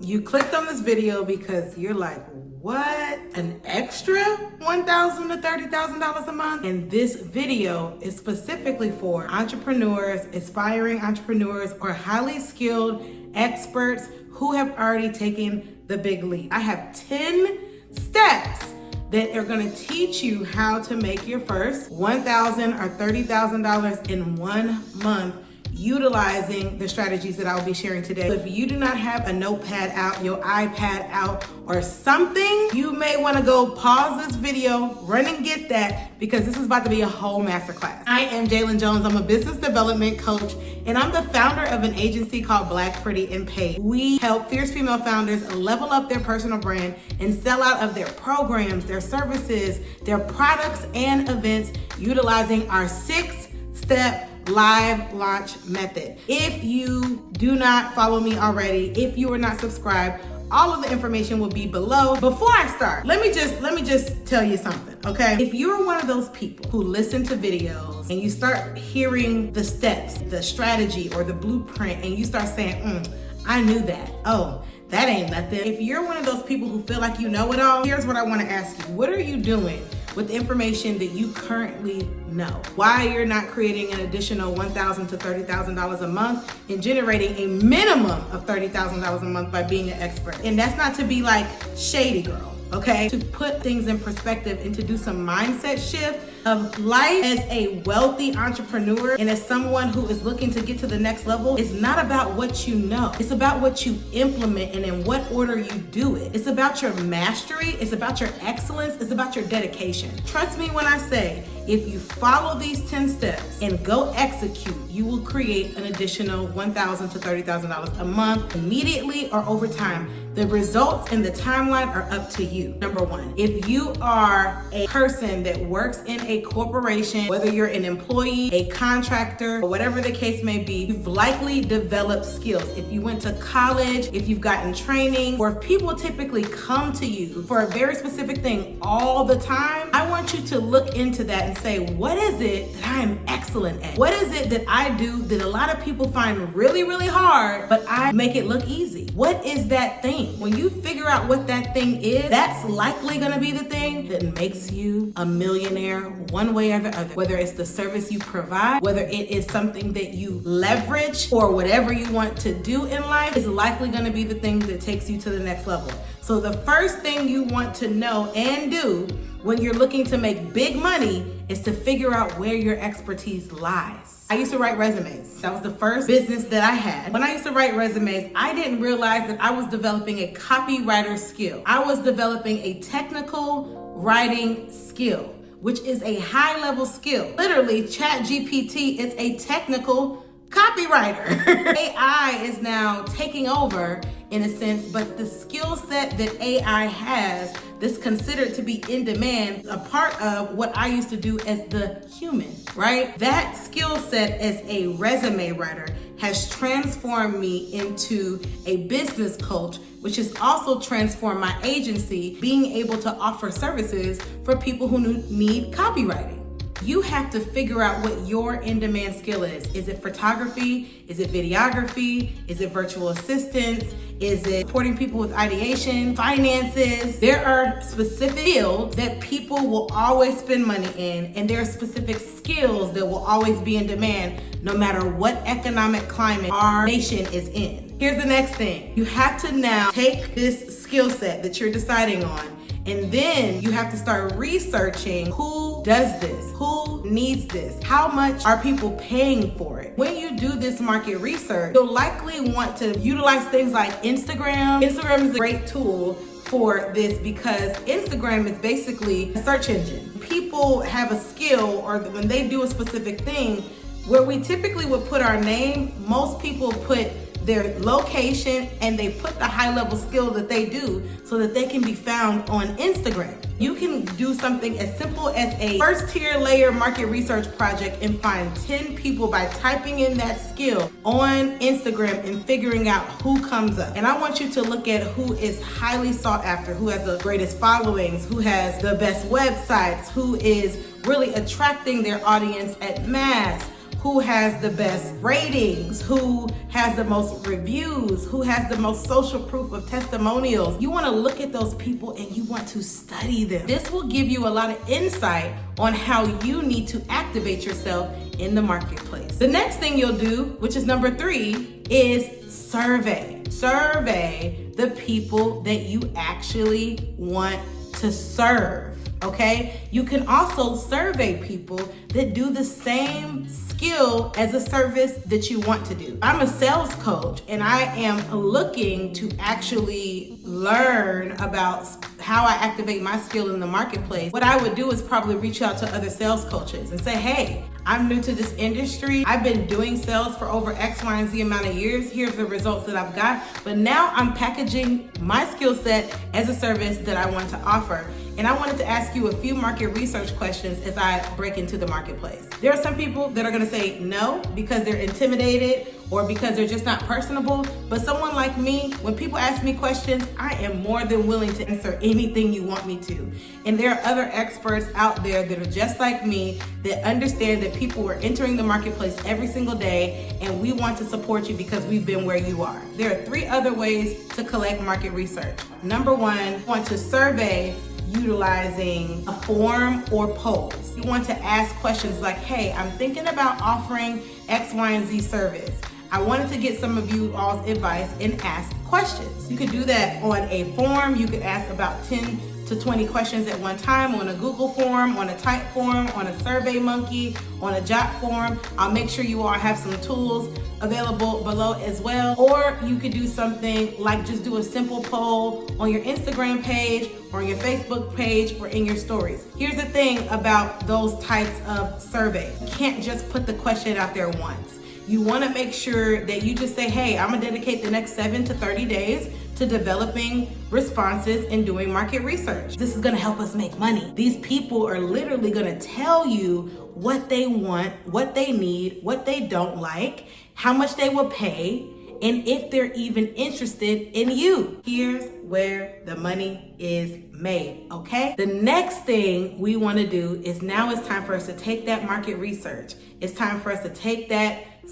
You clicked on this video because you're like, what? An extra $1,000 to $30,000 a month? And this video is specifically for entrepreneurs, aspiring entrepreneurs, or highly skilled experts who have already taken the big leap. I have 10 steps that are gonna teach you how to make your first $1,000 or $30,000 in 1 month utilizing the strategies that I will be sharing today. So if you do not have a notepad out, your iPad out, or something, you may wanna go pause this video, run and get that, because this is about to be a whole masterclass. I am Jalynn Jones. I'm a business development coach, and I'm the founder of an agency called Black, Pretty, and Paid. We help fierce female founders level up their personal brand and sell out of their programs, their services, their products, and events utilizing our 6-step live launch method. If you do not follow me already, if you are not subscribed, all of the information will be below. Before I start, let me just tell you something, okay? If you're one of those people who listen to videos and you start hearing the steps, the strategy, or the blueprint, and you start saying, I knew that. Oh, that ain't nothing. If you're one of those people who feel like you know it all, here's what I want to ask you. What are you doing with the information that you currently know? Why you're not creating an additional $1,000 to $30,000 a month and generating a minimum of $30,000 a month by being an expert? And that's not to be like shady girl, okay? To put things in perspective and to do some mindset shift of life as a wealthy entrepreneur and as someone who is looking to get to the next level. It's not about what you know. It's about what you implement and in what order you do it. It's about your mastery. It's about your excellence. It's about your dedication. Trust me when I say, if you follow these 10 steps and go execute, you will create an additional $1,000 to $30,000 a month immediately or over time. The results and the timeline are up to you. Number one, if you are a person that works in a corporation, whether you're an employee, a contractor, or whatever the case may be, you've likely developed skills. If you went to college, if you've gotten training, or if people typically come to you for a very specific thing all the time, I want you to look into that and say, what is it that I am excellent at? What is it that I do that a lot of people find really, really hard, but I make it look easy? What is that thing? When you figure out what that thing is, that's likely gonna be the thing that makes you a millionaire one way or the other. Whether it's the service you provide, whether it is something that you leverage, or whatever you want to do in life is likely gonna be the thing that takes you to the next level. So the first thing you want to know and do when you're looking to make big money is to figure out where your expertise lies. I used to write resumes. That was the first business that I had. When I used to write resumes, I didn't realize that I was developing a copywriter skill. I was developing a technical writing skill, which is a high level skill. Literally, ChatGPT is a technical copywriter. AI is now taking over in a sense, but the skill set that AI has that's considered to be in demand, a part of what I used to do as the human, right? That skill set as a resume writer has transformed me into a business coach, which has also transformed my agency, being able to offer services for people who need copywriting. You have to figure out what your in-demand skill is. Is it photography? Is it videography? Is it virtual assistance? Is it supporting people with ideation, finances? There are specific fields that people will always spend money in, and there are specific skills that will always be in demand no matter what economic climate our nation is in. Here's the next thing. You have to now take this skill set that you're deciding on, and then you have to start researching who does this, who needs this, how much are people paying for it. When you do this market research, you'll likely want to utilize things like Instagram. Instagram is a great tool for this because Instagram is basically a search engine. People have a skill, or when they do a specific thing, where we typically would put our name, most people put their location and they put the high level skill that they do so that they can be found on Instagram. You can do something as simple as a first tier layer market research project and find 10 people by typing in that skill on Instagram and figuring out who comes up. And I want you to look at who is highly sought after, who has the greatest followings, who has the best websites, who is really attracting their audience at mass, who has the best ratings, who has the most reviews, who has the most social proof of testimonials. You want to look at those people and you want to study them. This will give you a lot of insight on how you need to activate yourself in the marketplace. The next thing you'll do, which is number 3, is survey. Survey the people that you actually want to serve. Okay? You can also survey people that do the same skill as a service that you want to do. I'm a sales coach and I am looking to actually learn about how I activate my skill in the marketplace. What I would do is probably reach out to other sales coaches and say, hey, I'm new to this industry. I've been doing sales for over X, Y, and Z amount of years. Here's the results that I've got. But now I'm packaging my skill set as a service that I want to offer. And I wanted to ask you a few market research questions as I break into the marketplace. There are some people that are gonna say no because they're intimidated or because they're just not personable. But someone like me, when people ask me questions, I am more than willing to answer anything you want me to. And there are other experts out there that are just like me that understand that people are entering the marketplace every single day and we want to support you because we've been where you are. There are 3 other ways to collect market research. Number 1, you want to survey utilizing a form or polls. You want to ask questions like, hey, I'm thinking about offering X, Y, and Z service. I wanted to get some of you all's advice and ask questions. You could do that on a form. You could ask about 10 to 20 questions at one time on a Google form, on a type form, on a Survey Monkey, on a Jot form. I'll make sure you all have some tools available below as well. Or you could do something like just do a simple poll on your Instagram page or on your Facebook page or in your stories. Here's the thing about those types of surveys. You can't just put the question out there once. You want to make sure that you just say, hey, I'm gonna dedicate the next 7 to 30 days to developing responses and doing market research. This is gonna help us make money. These people are literally gonna tell you what they want, what they need, what they don't like, how much they will pay, and if they're even interested in you. Here's where the money is made, okay? The next thing we wanna do is now it's time for us to take that market research. It's time for us to take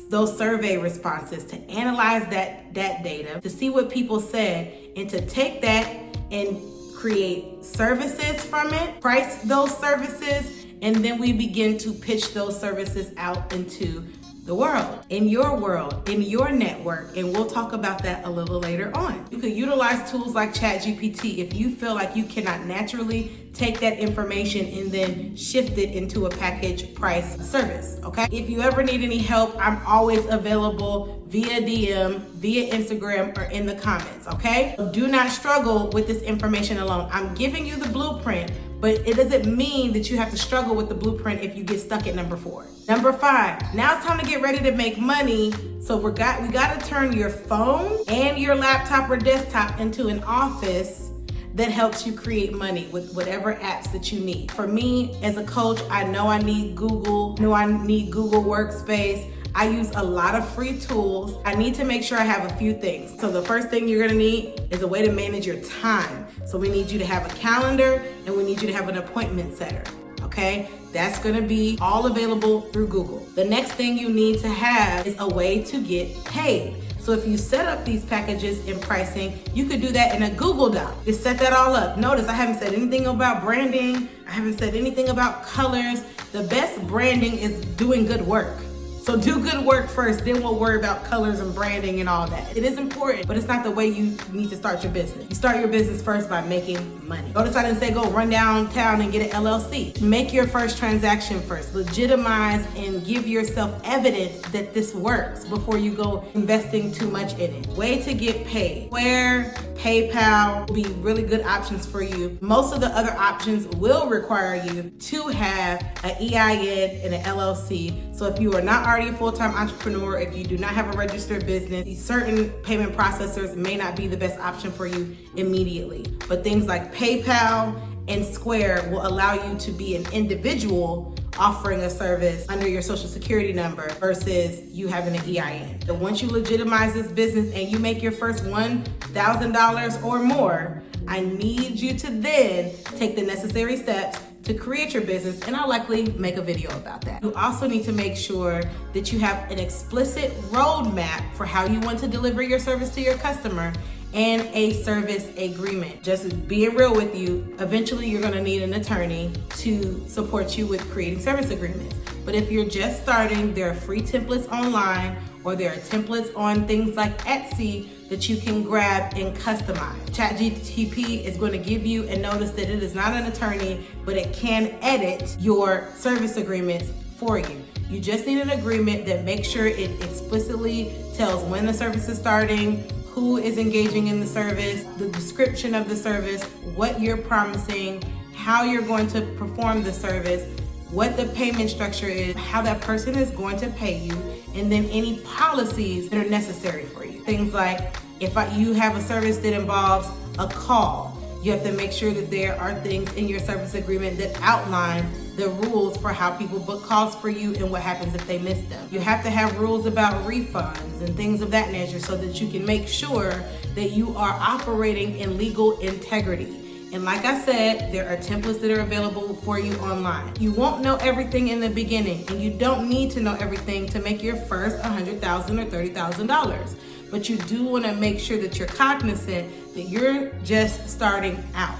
those survey responses, to analyze that data, to see what people said, and to take that and create services from it, price those services, and then we begin to pitch those services out into the world, in your network, and we'll talk about that a little later on. You could utilize tools like ChatGPT if you feel like you cannot naturally take that information and then shift it into a package price service, okay? If you ever need any help, I'm always available via DM, via Instagram, or in the comments, okay? Do not struggle with this information alone. I'm giving you the blueprint, but it doesn't mean that you have to struggle with the blueprint if you get stuck at number 4. Number 5, now it's time to get ready to make money. So we gotta turn your phone and your laptop or desktop into an office that helps you create money with whatever apps that you need. For me, as a coach, I know I need Google Workspace. I use a lot of free tools. I need to make sure I have a few things. So the first thing you're gonna need is a way to manage your time. So we need you to have a calendar and we need you to have an appointment setter, okay? That's gonna be all available through Google. The next thing you need to have is a way to get paid. So if you set up these packages and pricing, you could do that in a Google Doc. Just set that all up. Notice I haven't said anything about branding. I haven't said anything about colors. The best branding is doing good work. So do good work first, then we'll worry about colors and branding and all that. It is important, but it's not the way you need to start your business. You start your business first by making money. Notice I didn't say go run downtown and get an LLC. Make your first transaction first. Legitimize and give yourself evidence that this works before you go investing too much in it. Way to get paid. Square, PayPal will be really good options for you. Most of the other options will require you to have an EIN and an LLC. So if you are not already a full-time entrepreneur, if you do not have a registered business, these certain payment processors may not be the best option for you immediately. But things like PayPal and Square will allow you to be an individual offering a service under your social security number versus you having an EIN. So once you legitimize this business and you make your first $1,000 or more, I need you to then take the necessary steps to create your business, and I'll likely make a video about that. You also need to make sure that you have an explicit roadmap for how you want to deliver your service to your customer and a service agreement. Just being real with you, eventually you're gonna need an attorney to support you with creating service agreements. But if you're just starting, there are free templates online, or there are templates on things like Etsy that you can grab and customize. ChatGPT is going to give you a notice that it is not an attorney, but it can edit your service agreements for you. You just need an agreement that makes sure it explicitly tells when the service is starting, who is engaging in the service, the description of the service, what you're promising, how you're going to perform the service, what the payment structure is, how that person is going to pay you, and then any policies that are necessary for you. Things like if you have a service that involves a call, you have to make sure that there are things in your service agreement that outline the rules for how people book calls for you and what happens if they miss them. You have to have rules about refunds and things of that nature so that you can make sure that you are operating in legal integrity. And like I said, there are templates that are available for you online. You won't know everything in the beginning, and you don't need to know everything to make your first $100,000 or $30,000. But you do want to make sure that you're cognizant that you're just starting out.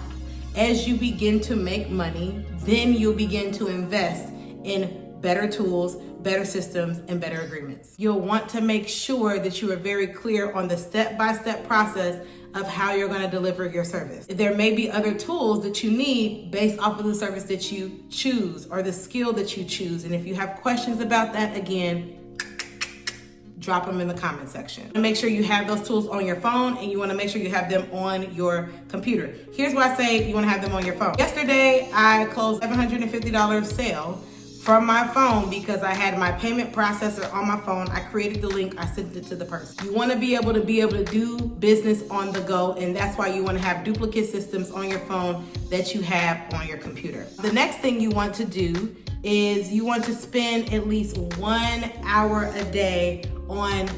As you begin to make money, then you'll begin to invest in better tools, better systems, and better agreements. You'll want to make sure that you are very clear on the step-by-step process of how you're going to deliver your service. There may be other tools that you need based off of the service that you choose or the skill that you choose. And if you have questions about that, again, drop them in the comment section. Make sure you have those tools on your phone, and you want to make sure you have them on your computer. Here's why I say you want to have them on your phone. Yesterday, I closed $750 sale from my phone because I had my payment processor on my phone. I created the link, I sent it to the person. You want to be able to do business on the go, and that's why you want to have duplicate systems on your phone that you have on your computer. The next thing you want to do is you want to spend at least 1 hour a day on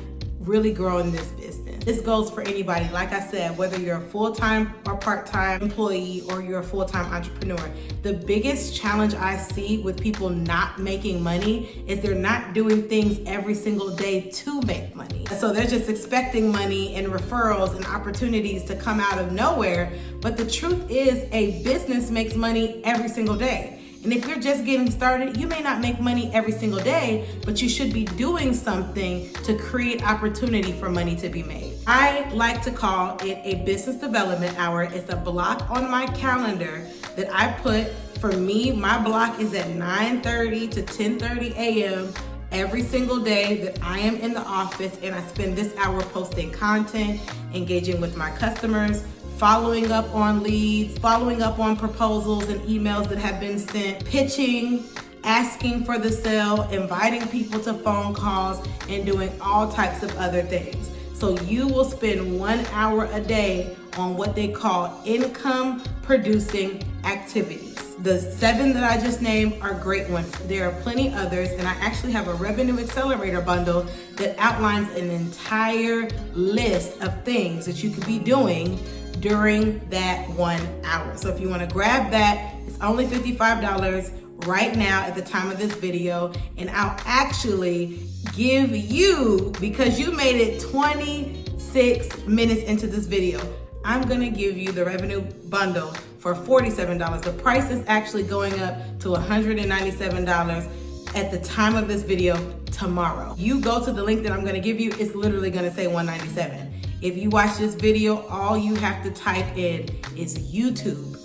really growing this business. This goes for anybody. Like I said, whether you're a full-time or part-time employee or you're a full-time entrepreneur, the biggest challenge I see with people not making money is they're not doing things every single day to make money. So they're just expecting money and referrals and opportunities to come out of nowhere. But the truth is, a business makes money every single day. And if you're just getting started, you may not make money every single day, but you should be doing something to create opportunity for money to be made. I like to call it a business development hour. It's a block on my calendar that I put. For me, my block is at 9:30 to 10:30 a.m. every single day that I am in the office, and I spend this hour posting content, engaging with my customers, following up on leads, following up on proposals and emails that have been sent, pitching, asking for the sale, inviting people to phone calls, and doing all types of other things. So you will spend 1 hour a day on what they call income producing activities. The 7 that I just named are great ones. There are plenty others, and I actually have a Revenue Accelerator Bundle that outlines an entire list of things that you could be doing during that 1 hour. So if you want to grab that, it's only $55 right now at the time of this video, and I'll actually give you, because you made it 26 minutes into this video, I'm gonna give you the Revenue Bundle for $47. The price is actually going up to $197 at the time of this video tomorrow. You go to the link that I'm gonna give you, it's literally gonna say $197. If you watch this video, all you have to type in is YouTube,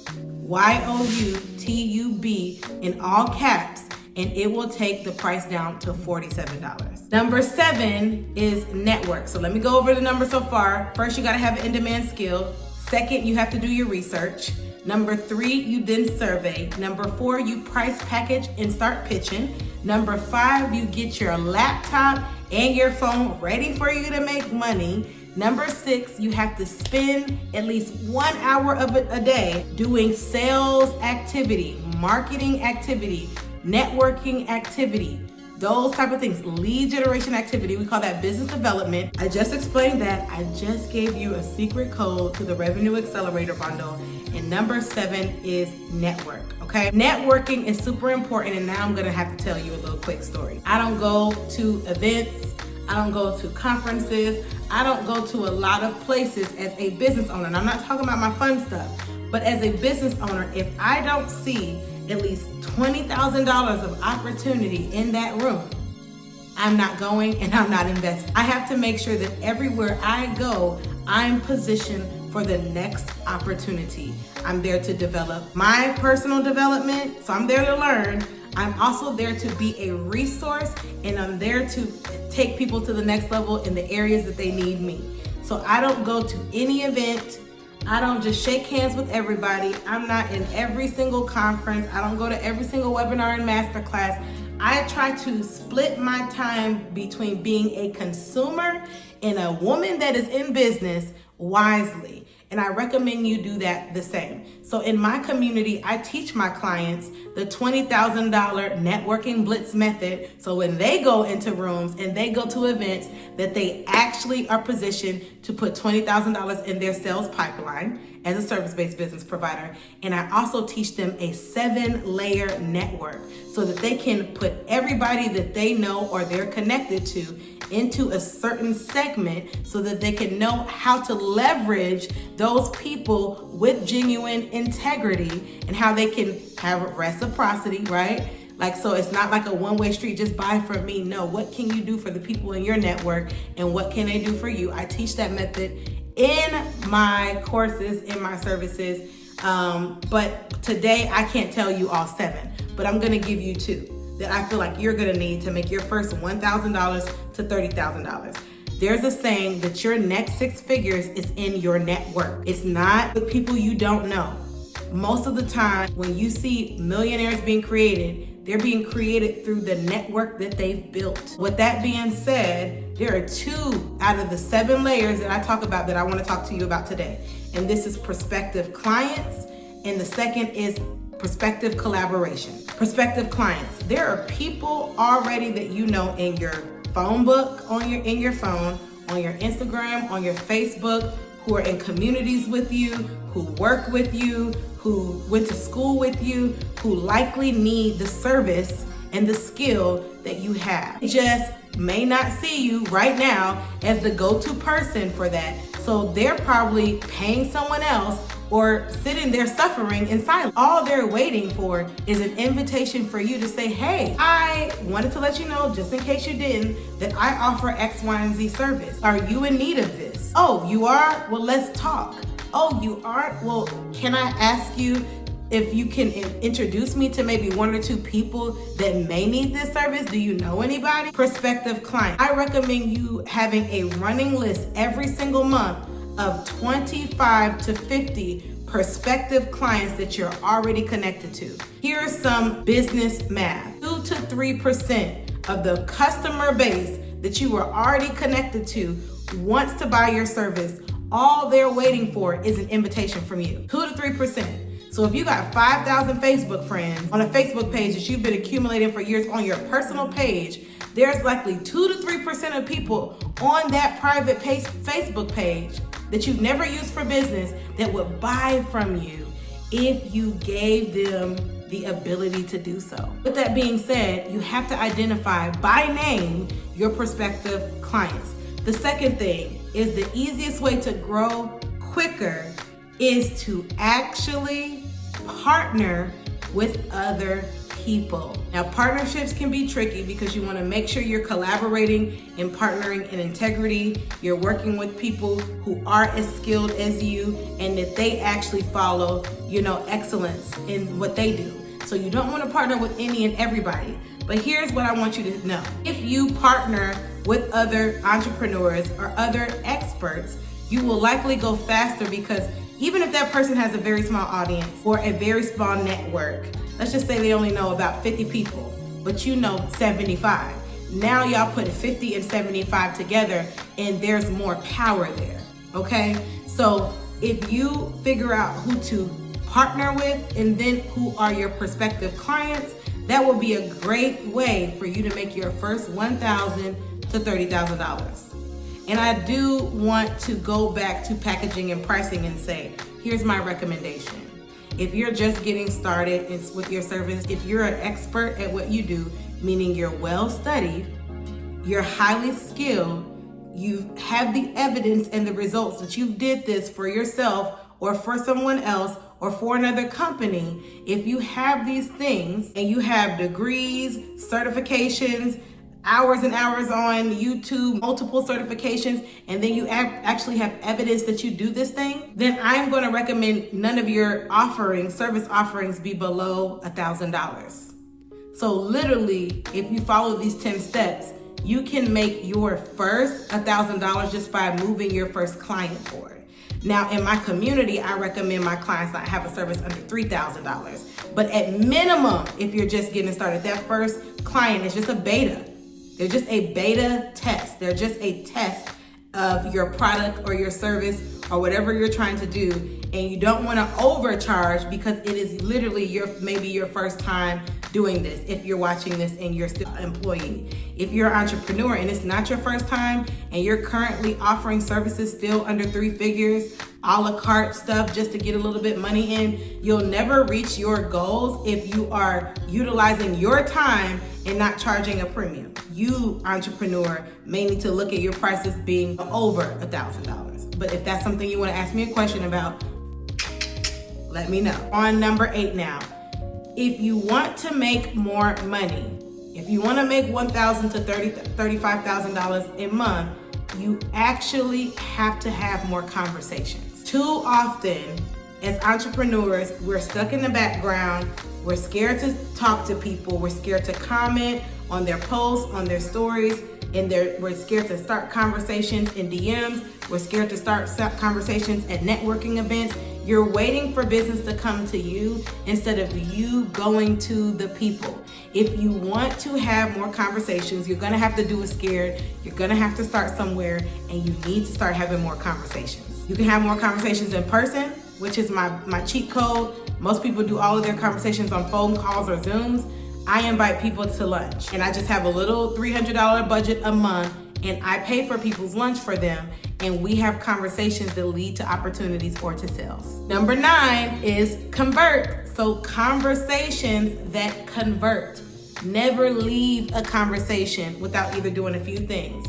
YOUTUB in all caps, and it will take the price down to $47. Number 7 is network. So let me go over the numbers so far. First, you gotta have an in-demand skill. Second, you have to do your research. Number 3, you then survey. Number 4, you price, package, and start pitching. Number 5, you get your laptop and your phone ready for you to make money. Number 6, you have to spend at least 1 hour of it a day doing sales activity, marketing activity, networking activity, those type of things. Lead generation activity, we call that business development. I just explained that. I just gave you a secret code to the Revenue Accelerator Bundle. And number 7 is network, okay? Networking is super important, and now I'm gonna have to tell you a little quick story. I don't go to events, I don't go to conferences, I don't go to a lot of places as a business owner. And I'm not talking about my fun stuff, but as a business owner, if I don't see at least $20,000 of opportunity in that room, I'm not going and I'm not investing. I have to make sure that everywhere I go, I'm positioned for the next opportunity. I'm there to develop my personal development, so I'm there to learn. I'm also there to be a resource, and I'm there to take people to the next level in the areas that they need me. So I don't go to any event. I don't just shake hands with everybody. I'm not in every single conference. I don't go to every single webinar and masterclass. I try to split my time between being a consumer and a woman that is in business wisely. And I recommend you do that the same. So in my community, I teach my clients the $20,000 networking blitz method. So when they go into rooms and they go to events, that they actually are positioned to put $20,000 in their sales pipeline as a service-based business provider. And I also teach them a 7-layer network so that they can put everybody that they know or they're connected to into a certain segment so that they can know how to leverage those people with genuine integrity and how they can have reciprocity, right? Like, so it's not like a one-way street, just buy from me. No, what can you do for the people in your network and what can they do for you? I teach that method in my courses, in my services. But today I can't tell you all 7, but I'm gonna give you 2 that I feel like you're gonna need to make your first $1,000 to $30,000. There's a saying that your next 6 figures is in your network. It's not with people you don't know. Most of the time, when you see millionaires being created, they're being created through the network that they've built. With that being said, there are 2 out of the 7 layers that I talk about that I wanna talk to you about today. And this is prospective clients, and the second is prospective collaboration. Prospective clients. There are people already that you know in your phone book, in your phone, on your Instagram, on your Facebook, who are in communities with you, who work with you, who went to school with you, who likely need the service and the skill that you have. They just may not see you right now as the go-to person for that. So they're probably paying someone else or sitting there suffering in silence. All they're waiting for is an invitation for you to say, hey, I wanted to let you know, just in case you didn't, that I offer X, Y, and Z service. Are you in need of this? Oh, you are? Well, let's talk. Oh, you aren't? Well, can I ask you if you can introduce me to maybe 1 or 2 people that may need this service? Do you know anybody? Prospective client. I recommend you having a running list every single month of 25 to 50 prospective clients that you're already connected to. Here's some business math. 2 to 3% of the customer base that you are already connected to wants to buy your service. All they're waiting for is an invitation from you. 2 to 3%. So if you got 5,000 Facebook friends on a Facebook page that you've been accumulating for years on your personal page, there's likely 2 to 3% of people on that private Facebook page that you've never used for business that would buy from you if you gave them the ability to do so. With that being said, you have to identify by name your prospective clients. The second thing is the easiest way to grow quicker is to actually partner with other people. Now, partnerships can be tricky because you want to make sure you're collaborating and partnering in integrity. You're working with people who are as skilled as you and that they actually follow, excellence in what they do. So you don't want to partner with any and everybody. But here's what I want you to know. If you partner with other entrepreneurs or other experts, you will likely go faster because even if that person has a very small audience or a very small network, let's just say they only know about 50 people, but you know 75. Now y'all put 50 and 75 together and there's more power there, okay? So if you figure out who to partner with and then who are your prospective clients, That will be a great way for you to make your first $1,000 to $30,000. And I do want to go back to packaging and pricing and say, here's my recommendation. If you're just getting started with your service, if you're an expert at what you do, meaning you're well studied, you're highly skilled, you have the evidence and the results that you did this for yourself or for someone else or for another company, if you have these things and you have degrees, certifications, hours and hours on YouTube, multiple certifications, and then you actually have evidence that you do this thing, then I'm going to recommend none of your service offerings be below $1,000. So literally, if you follow these 10 steps, you can make your first $1,000 just by moving your first client forward. Now, in my community, I recommend my clients not have a service under $3,000. But at minimum, if you're just getting started, that first client is just a beta. They're just a beta test. They're just a test of your product or your service or whatever you're trying to do. And you don't want to overcharge because it is literally maybe your first time doing this. If you're watching this and you're still an employee. If you're an entrepreneur and it's not your first time and you're currently offering services still under 3 figures, a la carte stuff just to get a little bit money in, you'll never reach your goals if you are utilizing your time and not charging a premium. You, entrepreneur, may need to look at your prices being over $1,000. But if that's something you want to ask me a question about, let me know. On number 8 now. If you want to make more money, if you want to make $1,000 to $35,000 a month, you actually have to have more conversations. Too often, as entrepreneurs, we're stuck in the background. We're scared to talk to people. We're scared to comment on their posts, on their stories, and we're scared to start conversations in DMs. We're scared to start conversations at networking events. You're waiting for business to come to you instead of you going to the people. If you want to have more conversations, you're gonna have to do it scared. You're gonna have to start somewhere, and you need to start having more conversations. You can have more conversations in person, which is my cheat code. Most people do all of their conversations on phone calls or Zooms. I invite people to lunch, and I just have a little $300 budget a month, and I pay for people's lunch for them, and we have conversations that lead to opportunities or to sales. Number 9 is convert. So conversations that convert. Never leave a conversation without either doing a few things.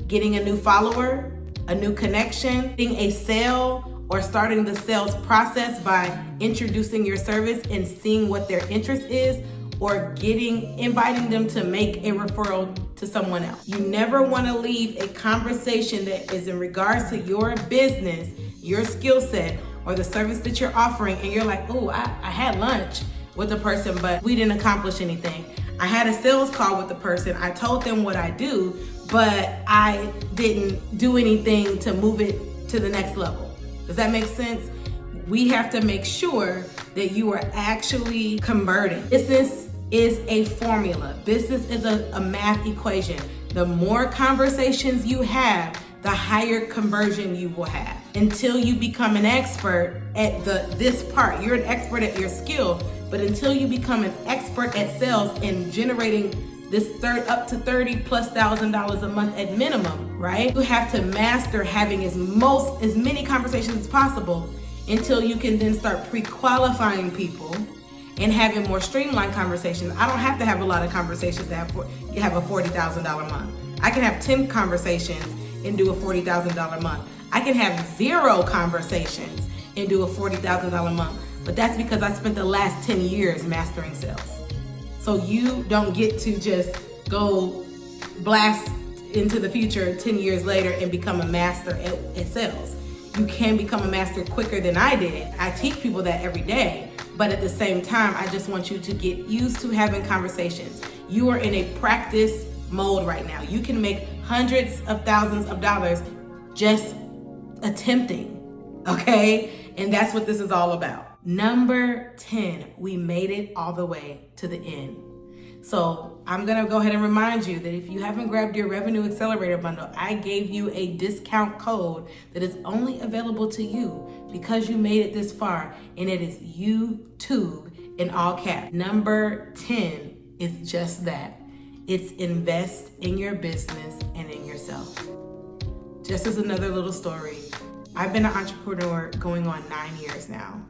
Getting a new follower, a new connection, getting a sale, or starting the sales process by introducing your service and seeing what their interest is, or inviting them to make a referral to someone else. You never want to leave a conversation that is in regards to your business, your skill set, or the service that you're offering, and you're like, oh, I had lunch with the person, but we didn't accomplish anything. I had a sales call with the person. I told them what I do, but I didn't do anything to move it to the next level. Does that make sense? We have to make sure that you are actually converting. Business is a formula. Business is a math equation. The more conversations you have, the higher conversion you will have. Until you become an expert at this part. You're an expert at your skill, but until you become an expert at sales and generating this up to $30,000+ a month at minimum, right? You have to master having as many conversations as possible until you can then start pre-qualifying people and having more streamlined conversations. I don't have to have a lot of conversations to have a $40,000 month. I can have 10 conversations and do a $40,000 month. I can have 0 conversations and do a $40,000 month, but that's because I spent the last 10 years mastering sales. So you don't get to just go blast into the future 10 years later and become a master at sales. You can become a master quicker than I did. I teach people that every day, but at the same time, I just want you to get used to having conversations. You are in a practice mode right now. You can make hundreds of thousands of dollars just attempting, okay? And that's what this is all about. Number 10, we made it all the way to the end. So I'm gonna go ahead and remind you that if you haven't grabbed your Revenue Accelerator Bundle, I gave you a discount code that is only available to you because you made it this far, and it is YouTube in all caps. Number 10 It's just that. It's invest in your business and in yourself. Just as another little story, I've been an entrepreneur going on 9 years now.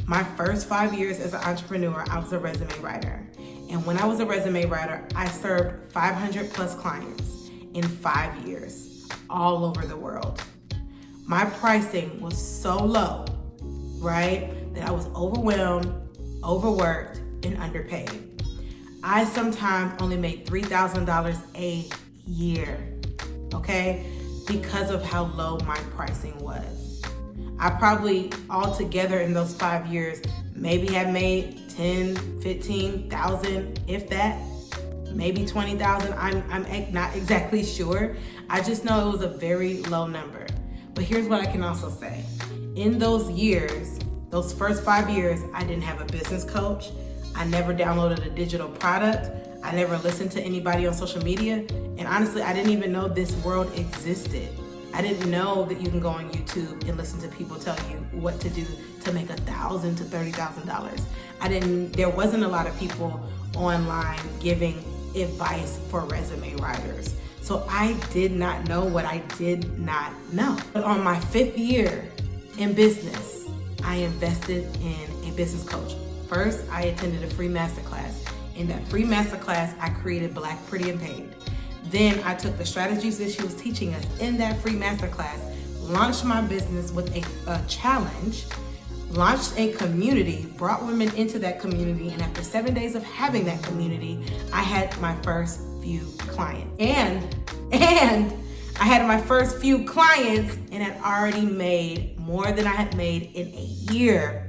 My first 5 years as an entrepreneur, I was a resume writer. And when I was a resume writer, I served 500 plus clients in 5 years, all over the world. My pricing was so low, right, that I was overwhelmed, overworked, and underpaid. I sometimes only made $3,000 a year, okay, because of how low my pricing was. I probably altogether in those 5 years maybe have made 10, 15,000, if that, maybe 20,000. I'm not exactly sure. I just know it was a very low number. But here's what I can also say. In those years, those first 5 years, I didn't have a business coach. I never downloaded a digital product. I never listened to anybody on social media. And honestly, I didn't even know this world existed. I didn't know that you can go on YouTube and listen to people tell you what to do to make $1,000 to $30,000. There wasn't a lot of people online giving advice for resume writers. So I did not know what I did not know. But on my 5th year in business, I invested in a business coach. First, I attended a free masterclass. In that free masterclass, I created Black, Pretty, and Paid. Then I took the strategies that she was teaching us in that free masterclass, launched my business with a challenge, launched a community, brought women into that community, and after 7 days of having that community, I had my first few clients. And I had my first few clients and had already made more than I had made in a year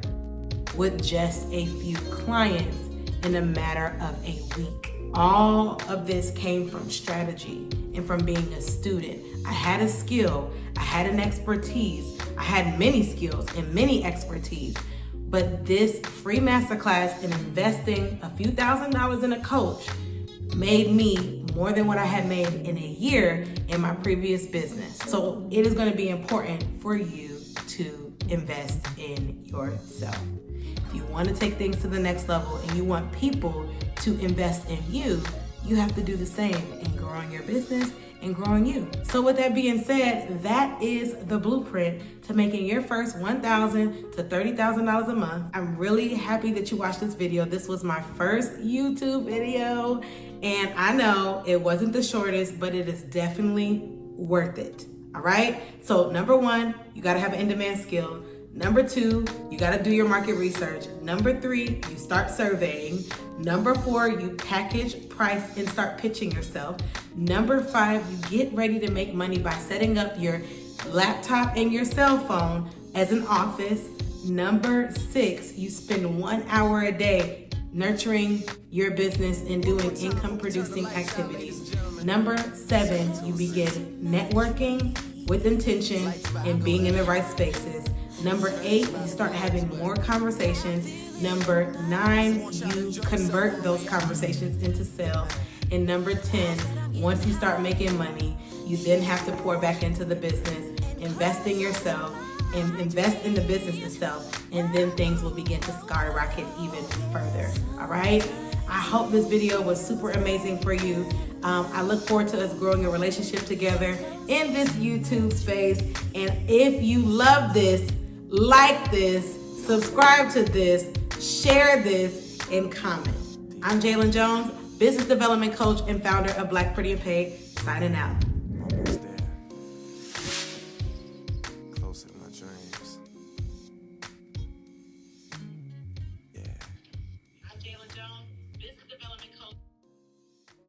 with just a few clients in a matter of a week. All of this came from strategy and from being a student. I had a skill, I had an expertise, I had many skills and many expertise, but this free masterclass and investing a few $1,000s in a coach made me more than what I had made in a year in my previous business. So it is going to be important for you to invest in yourself. If you want to take things to the next level and you want people to invest in you, you have to do the same in growing your business and growing you. So with that being said, that is the blueprint to making your first $1,000 to $30,000 a month. I'm really happy that you watched this video. This was my first YouTube video, and I know it wasn't the shortest, but it is definitely worth it. All right? So number 1, you gotta have an in-demand skill. Number 2, you gotta do your market research. Number 3, you start surveying. Number 4, you package, price, and start pitching yourself. Number 5, you get ready to make money by setting up your laptop and your cell phone as an office. Number 6, you spend 1 hour a day nurturing your business and doing income producing activities. Number 7, you begin networking with intention and being in the right spaces. Number 8, you start having more conversations. Number 9, you convert those conversations into sales. And number 10, once you start making money, you then have to pour back into the business, invest in yourself, and invest in the business itself, and then things will begin to skyrocket even further. All right? I hope this video was super amazing for you. I look forward to us growing a relationship together in this YouTube space. And if you love this, like this, subscribe to this, share this, and comment. I'm Jalynn Jones, business development coach and founder of Black, Pretty, and Paid, signing out.